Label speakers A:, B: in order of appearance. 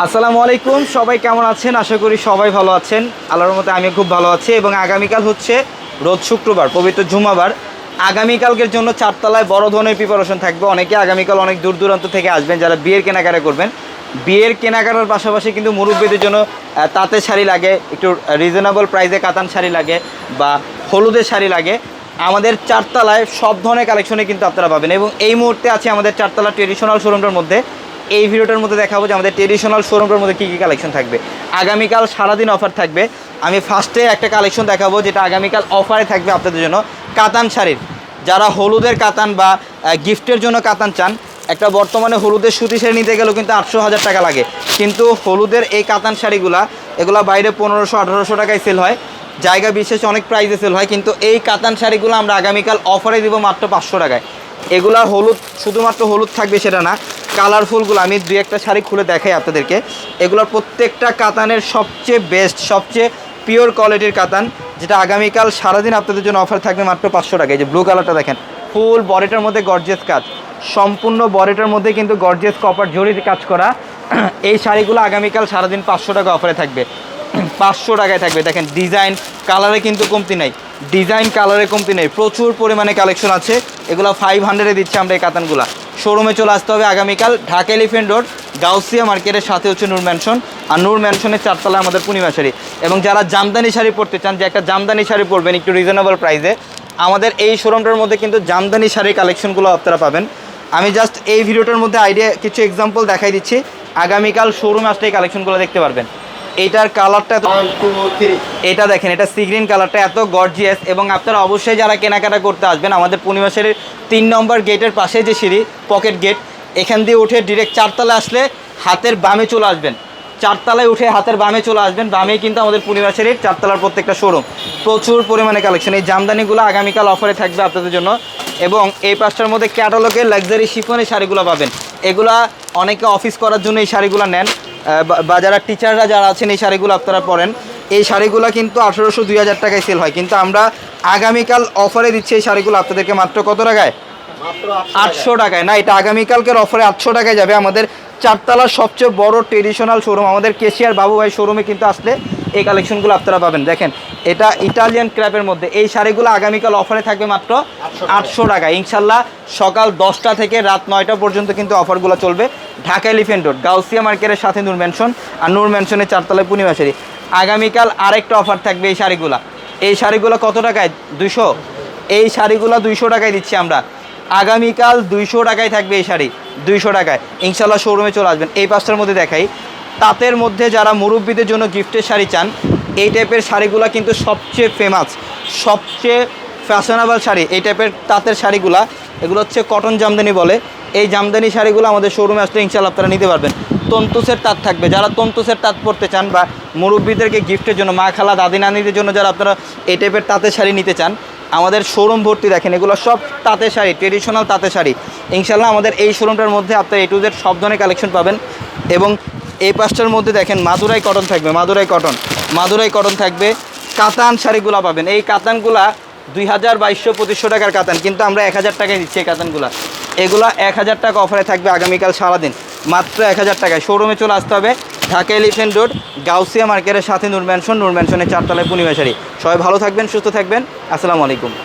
A: আসসালামু আলাইকুম, সবাই কেমন আছেন? আশা করি সবাই ভালো আছেন। আল্লাহর রহমতে আমি খুব ভালো আছি। এবং আগামীকাল হচ্ছে রোজ শুক্রবার, পবিত্র জুমাবার। আগামীকালকের জন্য চারতলায় বড় ধরনের প্রিপারেশন থাকবে। অনেকে আগামীকাল অনেক দূর দূরান্ত থেকে আসবেন যারা বিয়ের কেনাকাটা করবেন। বিয়ের কেনাকাটার পাশাপাশি কিন্তু মুরব্বীদের জন্য তাঁতের শাড়ি লাগে, একটু রিজনেবল প্রাইসে কাতান শাড়ি লাগে বা হলুদের শাড়ি লাগে। আমাদের চারতলায় সব ধরনের কালেকশনে কিন্তু আপনারা পাবেন। এবং এই মুহূর্তে আছে আমাদের চারতলা ট্রেডিশনাল শোরুমটার মধ্যে। এই ভিডিওটার মধ্যে দেখাবো যে আমাদের ট্রেডিশনাল শোরুমটার মধ্যে কী কী কালেকশন থাকবে। আগামীকাল সারাদিন অফার থাকবে। আমি ফার্স্টে একটা কালেকশন দেখাবো যেটা আগামীকাল অফারে থাকবে আপনাদের জন্য, কাতান শাড়ির। যারা হলুদের কাতান বা গিফটের জন্য কাতান চান, একটা বর্তমানে হলুদের সুতি শাড়ি নিতে গেলেও কিন্তু 800,000 টাকা লাগে, কিন্তু হলুদের এই কাতান শাড়িগুলা এগুলা বাইরে 1500-1800 টাকায় সেল হয়, জায়গা বিশেষ অনেক প্রাইসে সেল হয়, কিন্তু এই কাতান শাড়িগুলো আমরা আগামীকাল অফারে দিব মাত্র 500 টাকায়। এগুলার হলুদ শুধুমাত্র হলুদ থাকবে সেটা না, কালারফুলগুলো আমি দুই একটা শাড়ি খুলে দেখাই আপনাদেরকে। এগুলোর প্রত্যেকটা কাতানের সবচেয়ে বেস্ট, সবচেয়ে পিওর কোয়ালিটির কাতান, যেটা আগামীকাল সারাদিন আপনাদের জন্য অফার থাকবে মাত্র 500 টাকায়। যে ব্লু কালারটা দেখেন, ফুল বডিটার মধ্যে গর্জিয়াস কাজ, সম্পূর্ণ বডিটার মধ্যে কিন্তু গর্জিয়াস কপার জরিতে কাজ করা। এই শাড়িগুলো আগামীকাল সারাদিন 500 টাকা অফারে থাকবে, 500 টাকায় থাকবে। দেখেন ডিজাইন কালারে কিন্তু কমতি নাই, ডিজাইন কালারে কমতি নেই, প্রচুর পরিমাণে কালেকশন আছে। এগুলো 500-এ দিচ্ছি আমরা এই কাতানগুলো। শোরুমে চলে আসতে হবে আগামীকাল, ঢাকা এলিফেন্ট রোড, গাউসিয়া মার্কেটের সাথে হচ্ছে নূর ম্যানশন। আর নূর ম্যানশনের চারতলায় আমাদের পূর্ণিমা শাড়ি। এবং যারা জামদানি শাড়ি পরতে চান, যে একটা জামদানি শাড়ি পরবেন একটু রিজনেবল প্রাইসে, আমাদের এই শোরুমটার মধ্যে কিন্তু জামদানি শাড়ির কালেকশনগুলো আপনারা পাবেন। আমি জাস্ট এই ভিডিওটার মধ্যে আইডিয়া কিছু এক্সাম্পল দেখাই দিচ্ছি, আগামীকাল শোরুমে আসলে এই কালেকশনগুলো দেখতে পারবেন। এইটার কালারটা, এটা দেখেন, এটা সি গ্রিন কালারটা এত গর্জিয়াস। এবং আপনারা অবশ্যই যারা কেনাকাটা করতে আসবেন, আমাদের পূর্ণিমা শাড়ির 3 নম্বর গেটের পাশে যে সিঁড়ি, পকেট গেট, এখান দিয়ে উঠে ডিরেক্ট চারতলা আসলে হাতের বামে চলে আসবেন। চারতলায় উঠে হাতের বামে চলে আসবেন, বামেই কিন্তু আমাদের পূর্ণিমা শাড়ির চারতলার প্রত্যেকটা শোরুম। প্রচুর পরিমাণে কালেকশন, এই জামদানিগুলো আগামীকাল অফারে থাকবে আপনাদের জন্য। এবং এই পাঁচটার মধ্যে ক্যাটালগের লাক্সারি শিফনের শাড়িগুলো পাবেন। এগুলা অনেকে অফিস করার জন্য এই শাড়িগুলো নেন, বা যারা টিচাররা যারা আছেন এই শাড়িগুলো আপনারা পরেন। এই শাড়িগুলো কিন্তু 1800-2000 টাকায় সেল হয়, কিন্তু আমরা আগামীকাল অফারে দিচ্ছি এই শাড়িগুলো আপনাদেরকে মাত্র কত টাকায়? 800 টাকায়। না, এটা আগামীকালকের অফারে 800 টাকায় যাবে। আমাদের চারতলার সবচেয়ে বড় ট্রেডিশনাল শোরুম, আমাদের কেশিয়ার বাবু ভাই শোরুমে কিন্তু আসলে এই কালেকশনগুলো আপনারা পাবেন। দেখেন, এটা ইটালিয়ান ক্র্যাপের মধ্যে এই শাড়িগুলো আগামীকাল অফারে থাকবে মাত্র 800 টাকায়। ইনশাল্লাহ সকাল 10টা থেকে রাত 9টা পর্যন্ত কিন্তু অফারগুলো চলবে। ঢাকা এলিফেন্ট রোড, গাউসিয়া মার্কেটের সাথে নূর ম্যানশন, আর নূর ম্যানশনের চারতলায় পূর্ণিমা শাড়ি। আগামীকাল আরেকটা অফার থাকবে এই শাড়িগুলো। এই শাড়িগুলো কত টাকায়? 200। এই শাড়িগুলো 200 টাকায় দিচ্ছি আমরা। আগামীকাল 200 টাকায় থাকবে এই শাড়ি, 200 টাকায়। ইনশাল্লাহ শোরুমে চলে আসবেন। এই পাঁচটার মধ্যে দেখাই, তাঁতের মধ্যে যারা মুরব্বীদের জন্য গিফটের শাড়ি চান, এই টাইপের শাড়িগুলো কিন্তু সবচেয়ে ফেমাস, সবচেয়ে ফ্যাশনেবল শাড়ি। এই টাইপের তাঁতের শাড়িগুলা, এগুলো হচ্ছে কটন জামদানি বলে। এই জামদানি শাড়িগুলো আমাদের শোরুমে আসলে ইনশাল্লাহ আপনারা নিতে পারবেন। তন্তুসের তাঁত থাকবে, যারা তন্তুসের তাঁত পরতে চান বা মুরব্বীদেরকে গিফটের জন্য, মা খালা দাদি নানিদের জন্য যারা আপনারা এই টাইপের তাঁতের শাড়ি নিতে চান, আমাদের শোরুম ভর্তি। দেখেন, এগুলো সব তাঁতের শাড়ি, ট্রেডিশনাল তাঁতের শাড়ি। ইনশাল্লাহ আমাদের এই শোরুমটার মধ্যে আপনারা A to Z সব ধরনের কালেকশন পাবেন। এবং এই পাঁচটার মধ্যে দেখেন মাদুরাই কটন থাকবে, মাদুরাই কটন থাকবে। কাতান শাড়িগুলো পাবেন। এই কাতানগুলা 2200-2500 টাকার কাতান, কিন্তু আমরা 1000 টাকায় দিচ্ছি এই কাতানগুলো। এগুলো 1000 টাকা অফারে থাকবে আগামীকাল সারাদিন, মাত্র 1000 টাকায়। শোরুমে চলে আসতে হবে, ঢাকা এলিফেন্ট রোড, গাউসিয়া মার্কেটের সাথে নূর ম্যানশন, নূর ম্যানশনের চারতলায় পূর্ণিমা শাড়ি। সবাই ভালো থাকবেন, সুস্থ থাকবেন। আসসালামু আলাইকুম।